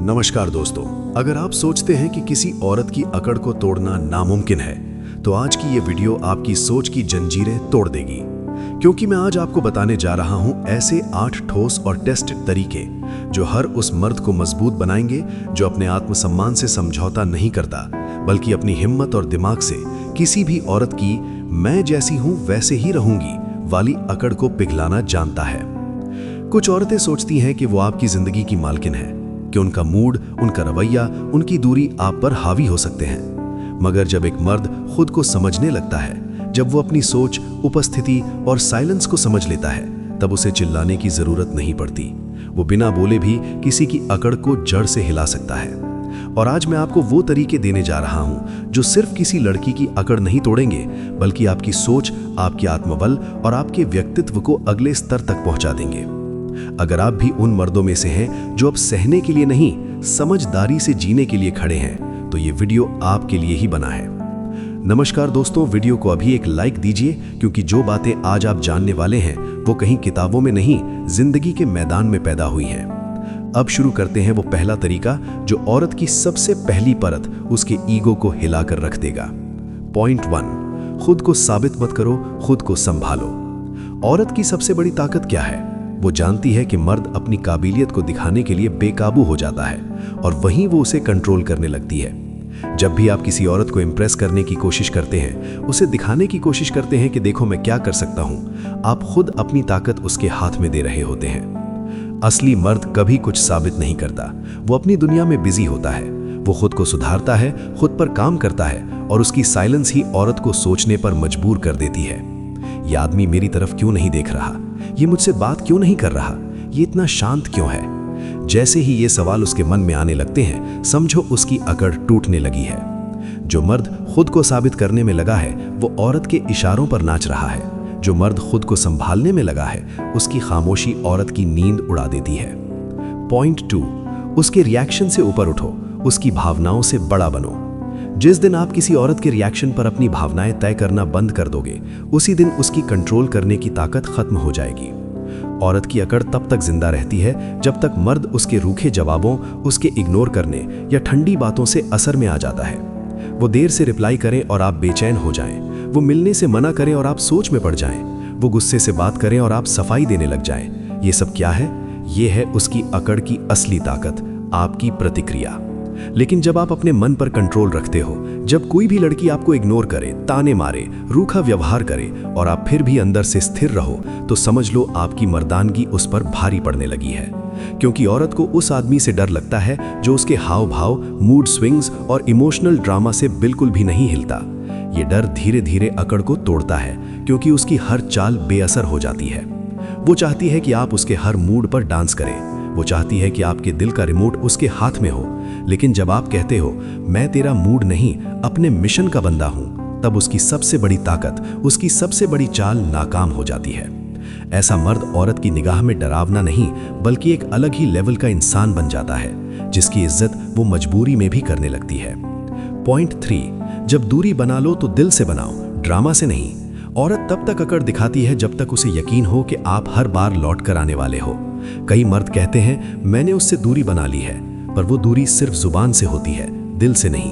नमस्कार दोस्तों, अगर आप सोचते हैं कि किसी औरत की अकड़ को तोड़ना नामुमकिन है, तो आज की ये वीडियो आपकी सोच की जंजीरें तोड़ देगी। क्योंकि मैं आज आपको बताने जा रहा हूं ऐसे 8 ठोस और टेस्टेड तरीके जो हर उस मर्द को मजबूत बनाएंगे जो अपने आत्मसम्मान से समझौता नहीं करता, बल्कि अपनी हिम्मत और दिमाग से किसी भी औरत की मैं जैसी हूं वैसे ही रहूंगी वाली अकड़ को पिघलाना जानता है। कुछ औरतें सोचती हैं कि वो आपकी जिंदगी की मालकिन है, कि उनका मूड, उनका रवैया, उनकी दूरी आप पर हावी हो सकते हैं। मगर जब एक मर्द खुद को समझने लगता है, जब वो अपनी सोच, उपस्थिति और साइलेंस को समझ लेता है, तब उसे चिल्लाने की जरूरत नहीं पड़ती। वो बिना बोले भी किसी की अकड़ को जड़ से हिला सकता है। और आज मैं आपको वो तरीके देने जा रहा हूं जो सिर्फ किसी लड़की की अकड़ नहीं तोड़ेंगे, बल्कि आपकी सोच, आपके आत्मबल और आपके व्यक्तित्व को अगले स्तर तक पहुंचा देंगे। अगर आप भी उन मर्दों में से हैं जो अब सहने के लिए नहीं, समझदारी से जीने के लिए खड़े हैं, तो ये वीडियो आपके लिए ही बना है। नमस्कार दोस्तों, वीडियो को अभी एक लाइक दीजिए, क्योंकि जो बातें आज आप जानने वाले हैं वो कहीं किताबों में नहीं, जिंदगी के मैदान में पैदा हुई हैं। अब शुरू करते हैं वो पहला तरीका जो औरत की सबसे पहली परत, उसके ईगो को हिलाकर रख देगा। पॉइंट 1, खुद को साबित मत करो, खुद को संभालो। औरत की सबसे बड़ी ताकत क्या है? वो जानती है कि मर्द अपनी काबिलियत को दिखाने के लिए बेकाबू हो जाता है और वहीं वो उसे कंट्रोल करने लगती है। जब भी आप किसी औरत को इम्प्रेस करने की कोशिश करते हैं, उसे दिखाने की कोशिश करते हैं कि देखो मैं क्या कर सकता हूं, आप खुद अपनी ताकत उसके हाथ में दे रहे होते हैं। असली मर्द कभी कुछ साबित नहीं करता, वो अपनी दुनिया में बिजी होता है। वो खुद को सुधारता है, खुद पर काम करता है, और उसकी साइलेंस ही औरत को सोचने पर मजबूर कर देती है। ये आदमी मेरी तरफ क्यों नहीं देख रहा? ये मुझसे बात क्यों नहीं कर रहा? ये इतना शांत क्यों है? जैसे ही ये सवाल उसके मन में आने लगते हैं, समझो उसकी अकड़ टूटने लगी है। जो मर्द खुद को साबित करने में लगा है, वो औरत के इशारों पर नाच रहा है। जो मर्द खुद को संभालने में लगा है, उसकी खामोशी औरत की नींद उड़ा देती है। पॉइंट 2, उसके रिएक्शन से ऊपर उठो, उसकी भावनाओं से बड़ा बनो। जिस दिन आप किसी औरत के रिएक्शन पर अपनी भावनाएं तय करना बंद कर दोगे, उसी दिन उसकी कंट्रोल करने की ताकत खत्म हो जाएगी। औरत की अकड़ तब तक जिंदा रहती है जब तक मर्द उसके रूखे जवाबों, उसके इग्नोर करने या ठंडी बातों से असर में आ जाता है। वो देर से रिप्लाई करें और आप बेचैन हो जाएं, वो मिलने से मना करें और आप सोच में पड़ जाएं, वो गुस्से से बात करें और आप सफाई देने लग जाएं। ये सब क्या है? ये है उसकी अकड़ की असली ताकत, आपकी प्रतिक्रिया। लेकिन जब आप अपने मन पर कंट्रोल रखते हो, जब कोई भी लड़की आपको इग्नोर करे, ताने मारे, रूखा व्यवहार करे और आप फिर भी अंदर से स्थिर रहो, तो समझ लो आपकी मर्दानगी उस पर भारी पड़ने लगी है। क्योंकि औरत को उस आदमी से डर लगता है जो उसके हाव भाव, मूड स्विंग्स और इमोशनल ड्रामा से बिल्कुल भी नहीं हिलता। ये डर धीरे धीरे अकड़ को तोड़ता है, क्योंकि उसकी हर चाल बेअसर हो जाती है। वो चाहती है कि आप उसके हर मूड पर डांस करें। वो चाहती है कि आपके दिल का रिमोट उसके हाथ में हो। लेकिन जब आप कहते हो मैं तेरा मूड नहीं, अपने मिशन का बंदा हूं, तब उसकी सबसे बड़ी ताकत, उसकी सबसे बड़ी चाल नाकाम हो जाती है। ऐसा मर्द औरत की निगाह में डरावना नहीं, बल्कि एक अलग ही लेवल का इंसान बन जाता है, जिसकी इज्जत वो मजबूरी में भी करने लगती है। पॉइंट 3, जब दूरी बना लो तो दिल से बनाओ, ड्रामा से नहीं। औरत तब तक अकड़ दिखाती है जब तक उसे यकीन हो कि आप हर बार लौट कर आने वाले हो। कई मर्द कहते हैं मैंने उससे दूरी बना ली है, पर वो दूरी सिर्फ जुबान से होती है, दिल से नहीं।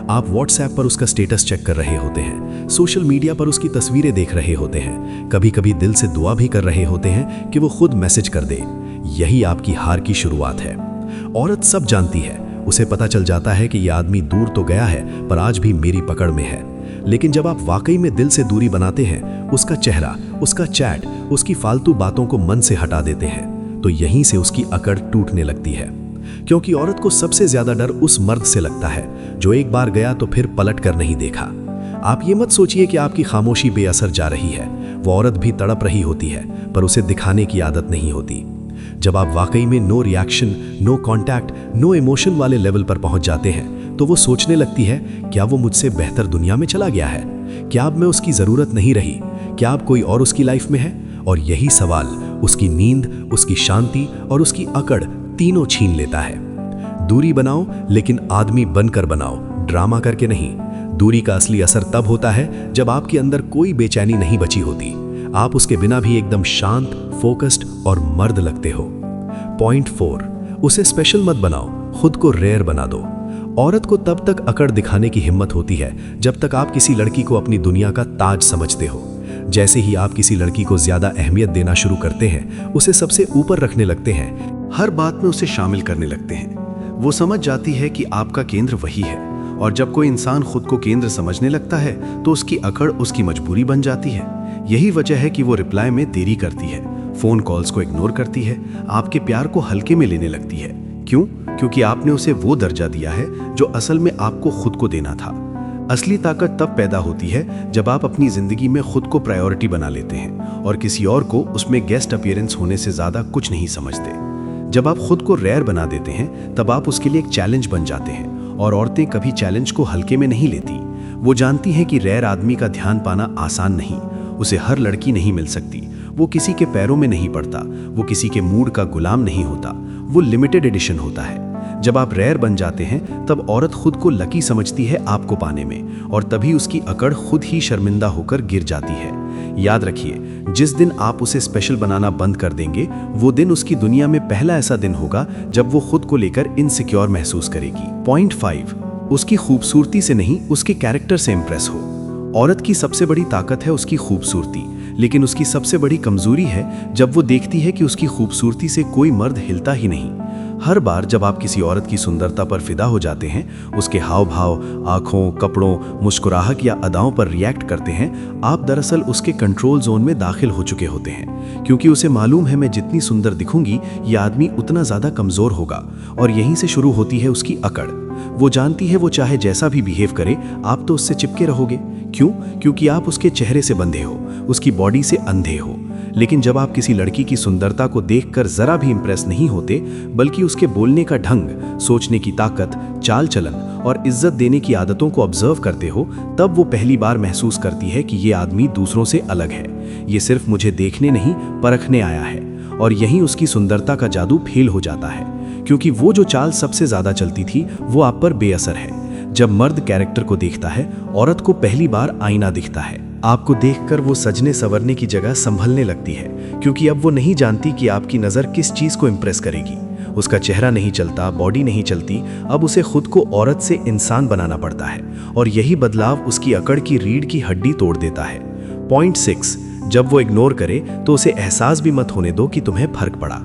आप व्हाट्सएप पर उसका स्टेटस चेक कर रहे होते हैं, सोशल मीडिया पर उसकी तस्वीरें देख रहे होते हैं, कभी कभी दिल से दुआ भी कर रहे होते हैं कि वो खुद मैसेज कर दे। यही आपकी हार की शुरुआत है। औरत सब जानती है, उसे पता चल जाता है कि यह आदमी दूर तो गया है, पर आज भी मेरी पकड़ में है। लेकिन जब आप वाकई में दिल से दूरी बनाते हैं, उसका चेहरा, उसका चैट, उसकी फालतू बातों को मन से हटा देते हैं, तो यहीं से उसकी अकड़ टूटने लगती है। क्योंकि औरत को सबसे ज्यादा डर उस मर्द से लगता है जो एक बार गया तो फिर पलट कर नहीं देखा। आप ये मत सोचिए कि आपकी खामोशी बेअसर जा रही है। वो औरत भी तड़प रही होती है, पर उसे दिखाने की आदत नहीं होती। जब आप वाकई में no reaction, no contact, no emotion वाले लेवल पर पहुंच जाते हैं, तो वो सोचने लगती है क्या वो मुझसे बेहतर दुनिया में चला गया है? क्या अब मैं उसकी जरूरत नहीं रही? क्या अब कोई और उसकी लाइफ में है? और यही सवाल उसकी नींद, उसकी शांति और उसकी अकड़ तीनों छीन लेता है। दूरी बनाओ, लेकिन आदमी बनकर बनाओ, ड्रामा करके नहीं। दूरी का असली असर तब होता है जब आपके अंदर कोई बेचैनी नहीं बची होती। आप उसके बिना भी एकदम शांत, फोकस्ड और मर्द लगते हो। पॉइंट 4, उसे स्पेशल मत बनाओ, खुद को रेयर बना दो। औरत को तब तक अकड़ दिखाने की हिम्मत होती है जब तक आप किसी लड़की को अपनी दुनिया का ताज समझते हो। जैसे ही आप किसी लड़की को ज्यादा अहमियत देना शुरू करते हैं, उसे सबसे ऊपर रखने लगते हैं, हर बात में उसे शामिल करने लगते हैं, वो समझ जाती है कि आपका केंद्र वही है। और जब कोई इंसान खुद को केंद्र समझने लगता है तो उसकी अकड़ उसकी मजबूरी बन जाती है। यही वजह है कि वो रिप्लाई में देरी करती है, फोन कॉल्स को इग्नोर करती है, आपके प्यार को हल्के में लेने लगती है। क्यों? क्योंकि आपने उसे वो दर्जा दिया है जो असल में आपको खुद को देना था। असली ताकत तब पैदा होती है जब आप अपनी जिंदगी में खुद को प्रायोरिटी बना लेते हैं और किसी और को उसमें गेस्ट अपीयरेंस होने से ज्यादा कुछ नहीं समझते। जब आप खुद को रेयर बना देते हैं तब आप उसके लिए एक चैलेंज बन जाते हैं। और औरतें कभी चैलेंज को हल्के में नहीं लेती। वो जानती हैं कि रेयर आदमी का ध्यान पाना आसान नहीं, उसे हर लड़की नहीं मिल सकती, वो किसी के पैरों में नहीं पड़ता, वो किसी के मूड का गुलाम नहीं होता, वो लिमिटेड एडिशन होता है। जब आप रेयर बन जाते हैं तब औरत खुद को लकी समझती है आपको पाने में, और तभी उसकी अकड़ खुद ही शर्मिंदा होकर गिर जाती है। याद रखिए, जिस दिन आप उसे स्पेशल बनाना बंद कर देंगे, वो दिन उसकी दुनिया में पहला ऐसा दिन होगा जब वो खुद को लेकर इनसिक्योर महसूस करेगी। पॉइंट 5, उसकी खूबसूरती से नहीं, उसके कैरेक्टर से इंप्रेस हो। औरत की सबसे बड़ी ताकत है उसकी खूबसूरती, लेकिन उसकी सबसे बड़ी कमजोरी है जब वो देखती है कि उसकी खूबसूरती से कोई मर्द हिलता ही नहीं। हर बार जब आप किसी औरत की सुंदरता पर फिदा हो जाते हैं, उसके हाव भाव, आंखों, कपड़ों, मुस्कुराहट या अदाओं पर रिएक्ट करते हैं, आप दरअसल उसके कंट्रोल जोन में दाखिल हो चुके होते हैं। क्योंकि उसे मालूम है, मैं जितनी सुंदर दिखूंगी ये आदमी उतना ज्यादा कमजोर होगा। और यहीं से शुरू होती है उसकी अकड़। वो जानती है वो चाहे जैसा भी बिहेव करे, आप तो उससे चिपके रहोगे। क्यों? क्योंकि आप उसके चेहरे से बंधे हो, उसकी बॉडी से अंधे हो। लेकिन जब आप किसी लड़की की सुंदरता को देखकर जरा भी इंप्रेस नहीं होते, बल्कि उसके बोलने का ढंग, सोचने की ताकत, चाल चलन और इज्जत देने की आदतों को ऑब्जर्व करते हो, तब वो पहली बार महसूस करती है कि ये आदमी दूसरों से अलग है। ये सिर्फ मुझे देखने नहीं, परखने आया है। और यहीं उसकी सुंदरता का जादू फेल हो जाता है, क्योंकि वो जो चाल सबसे ज्यादा चलती थी वो आप पर बेअसर है। जब मर्द कैरेक्टर को देखता है, औरत को पहली बार आईना दिखता है। आपको देखकर वो सजने संवरने की जगह संभलने लगती है, क्योंकि अब वो नहीं जानती कि आपकी नज़र किस चीज़ को इम्प्रेस करेगी। उसका चेहरा नहीं चलता, बॉडी नहीं चलती, अब उसे खुद को औरत से इंसान बनाना पड़ता है। और यही बदलाव उसकी अकड़ की रीढ़ की हड्डी तोड़ देता है। पॉइंट 6, जब वो इग्नोर करे तो उसे एहसास भी मत होने दो कि तुम्हें फर्क पड़ा।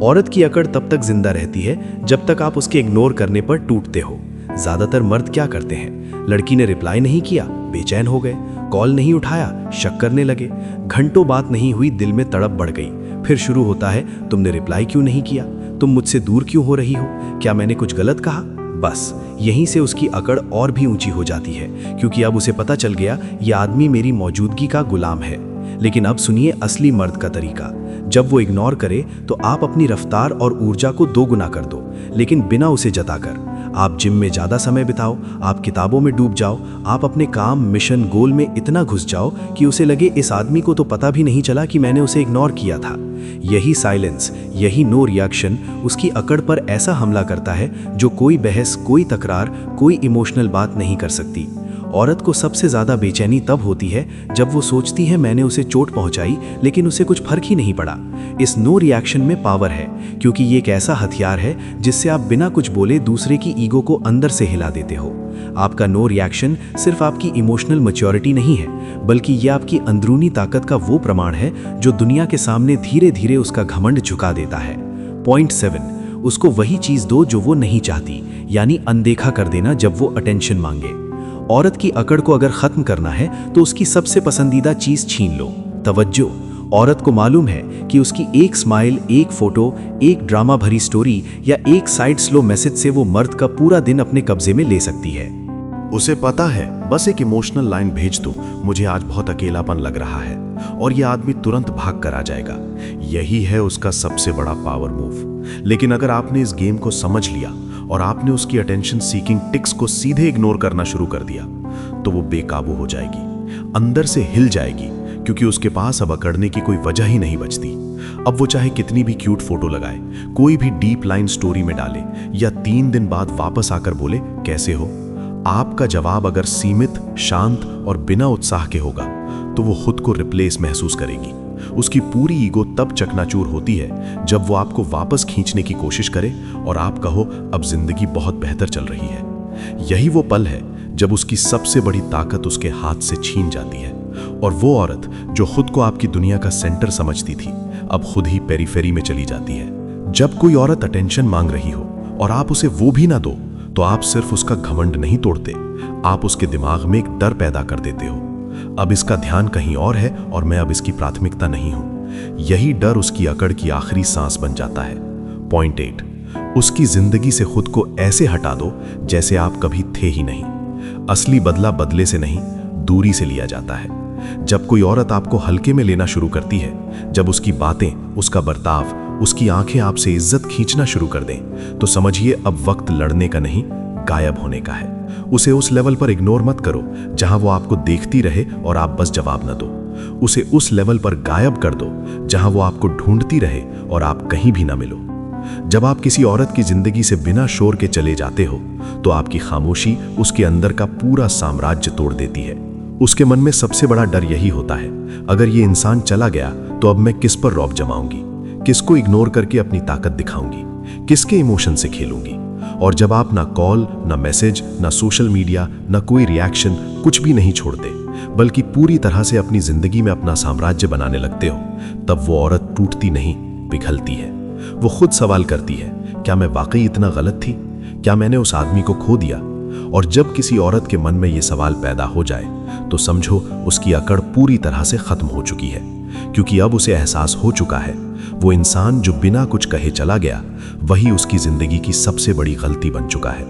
औरत की अकड़ तब तक जिंदा रहती है जब तक आप उसके इग्नोर करने पर टूटते हो। ज्यादातर मर्द क्या करते हैं? लड़की ने रिप्लाई नहीं किया, बेचैन हो गए, कॉल नहीं उठाया, शक करने लगे, घंटों बात नहीं हुई, दिल में तड़प बढ़ गई। फिर शुरू होता है, तुमने रिप्लाई क्यों नहीं किया? तुम मुझसे दूर क्यों हो रही हो? क्या मैंने कुछ गलत कहा? बस यहीं से उसकी अकड़ और भी ऊंची हो जाती है, क्योंकि अब उसे पता चल गया यह आदमी मेरी मौजूदगी का गुलाम है। लेकिन अब सुनिए असली मर्द का तरीका। जब वो इग्नोर करे तो आप अपनी रफ्तार और ऊर्जा को दोगुना कर दो, लेकिन बिना उसे जताकर। आप जिम में ज़्यादा समय बिताओ, आप किताबों में डूब जाओ, आप अपने काम, मिशन, गोल में इतना घुस जाओ कि उसे लगे इस आदमी को तो पता भी नहीं चला कि मैंने उसे इग्नोर किया था। यही साइलेंस, यही नो रिएक्शन उसकी अकड़ पर ऐसा हमला करता है जो कोई बहस, कोई तकरार, कोई इमोशनल बात नहीं कर सकती। औरत को सबसे ज़्यादा बेचैनी तब होती है जब वो सोचती है मैंने उसे चोट पहुंचाई लेकिन उसे कुछ फर्क ही नहीं पड़ा। इस नो रिएक्शन में पावर है, क्योंकि ये एक ऐसा हथियार है जिससे आप बिना कुछ बोले दूसरे की ईगो को अंदर से हिला देते हो। आपका नो रिएक्शन सिर्फ आपकी इमोशनल मैच्योरिटी नहीं है, बल्कि ये आपकी अंदरूनी ताकत का वो प्रमाण है जो दुनिया के सामने धीरे धीरे उसका घमंड झुका देता है। पॉइंट 7, उसको वही चीज़ दो जो वो नहीं चाहती, यानी अनदेखा कर देना जब वो अटेंशन मांगे। औरत की अकड़ को अगर खत्म करना है तो उसकी सबसे पसंदीदा चीज छीन लो, तवज्जो। औरत को मालूम है कि उसकी एक स्माइल, एक फोटो, एक ड्रामा भरी स्टोरी या एक साइड स्लो मैसेज से वो मर्द का पूरा दिन अपने कब्जे में ले सकती है। उसे पता है बस एक इमोशनल लाइन भेज दो, मुझे आज बहुत अकेलापन लग रहा है, और यह आदमी तुरंत भाग कर आ जाएगा। यही है उसका सबसे बड़ा पावर मूव। लेकिन अगर आपने इस गेम को समझ लिया और आपने उसकी अटेंशन सीकिंग टिक्स को सीधे इग्नोर करना शुरू कर दिया, तो वो बेकाबू हो जाएगी, अंदर से हिल जाएगी, क्योंकि उसके पास अब अकड़ने की कोई वजह ही नहीं बचती। अब वो चाहे कितनी भी क्यूट फोटो लगाए, कोई भी डीप लाइन स्टोरी में डाले या 3 दिन बाद वापस आकर बोले कैसे हो, आपका जवाब अगर सीमित, शांत और बिना उत्साह के होगा तो वो खुद को रिप्लेस महसूस करेगी। उसकी पूरी ईगो तब चकनाचूर होती है जब वो आपको वापस खींचने की कोशिश करे और आप कहो अब जिंदगी बहुत बेहतर चल रही है। यही वो पल है जब उसकी सबसे बड़ी ताकत उसके हाथ से छीन जाती है और वो औरत जो खुद को आपकी दुनिया का सेंटर समझती थी अब खुद ही पेरीफेरी में चली जाती है। जब कोई औरत अटेंशन मांग रही हो और आप उसे वो भी ना दो तो आप सिर्फ उसका घमंड नहीं तोड़ते, आप उसके दिमाग में एक डर पैदा कर देते हो। अब इसका ध्यान कहीं और है और मैं अब इसकी प्राथमिकता नहीं हूं। यही डर उसकी अकड़ की आखिरी सांस बन जाता है। पॉइंट 8, उसकी जिंदगी से खुद को ऐसे हटा दो जैसे आप कभी थे ही नहीं। असली बदला बदले से नहीं, दूरी से लिया जाता है। जब कोई औरत आपको हल्के में लेना शुरू करती है, जब उसकी बातें, उसका बर्ताव, उसकी आंखें आपसे इज्जत खींचना शुरू कर दें, तो समझिए अब वक्त लड़ने का नहीं, गायब होने का है। उसे उस लेवल पर इग्नोर मत करो जहां वो आपको देखती रहे और आप बस जवाब न दो। उसे उस लेवल पर गायब कर दो जहां वो आपको ढूंढती रहे और आप कहीं भी ना मिलो। जब आप किसी औरत की जिंदगी से बिना शोर के चले जाते हो तो आपकी खामोशी उसके अंदर का पूरा साम्राज्य तोड़ देती है। उसके मन में सबसे बड़ा डर यही होता है, अगर ये इंसान चला गया तो अब मैं किस पर रौब जमाऊंगी, किसको इग्नोर करके अपनी ताकत दिखाऊंगी, किसके इमोशन से खेलूंगी। और जब आप ना कॉल, ना मैसेज, ना सोशल मीडिया, ना कोई रिएक्शन, कुछ भी नहीं छोड़ते बल्कि पूरी तरह से अपनी जिंदगी में अपना साम्राज्य बनाने लगते हो, तब वो औरत टूटती नहीं, पिघलती है। वो खुद सवाल करती है, क्या मैं वाकई इतना गलत थी? क्या मैंने उस आदमी को खो दिया? और जब किसी औरत के मन में ये सवाल पैदा हो जाए तो समझो उसकी अकड़ पूरी तरह से खत्म हो चुकी है, क्योंकि अब उसे एहसास हो चुका है वो इंसान जो बिना कुछ कहे चला गया वही उसकी जिंदगी की सबसे बड़ी गलती बन चुका है।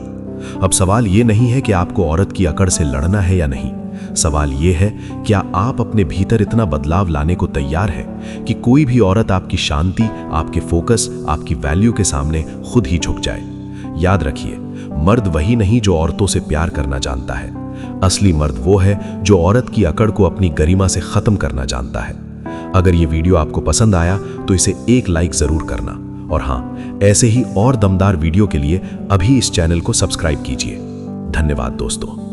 अब सवाल ये नहीं है कि आपको औरत की अकड़ से लड़ना है या नहीं, सवाल ये है क्या आप अपने भीतर इतना बदलाव लाने को तैयार हैं कि कोई भी औरत आपकी शांति, आपके फोकस, आपकी वैल्यू के सामने खुद ही झुक जाए। याद रखिए, मर्द वही नहीं जो औरतों से प्यार करना जानता है, असली मर्द वो है जो औरत की अकड़ को अपनी गरिमा से खत्म करना जानता है। अगर ये वीडियो आपको पसंद आया तो इसे एक लाइक जरूर करना और हाँ, ऐसे ही और दमदार वीडियो के लिए अभी इस चैनल को सब्सक्राइब कीजिए। धन्यवाद दोस्तों।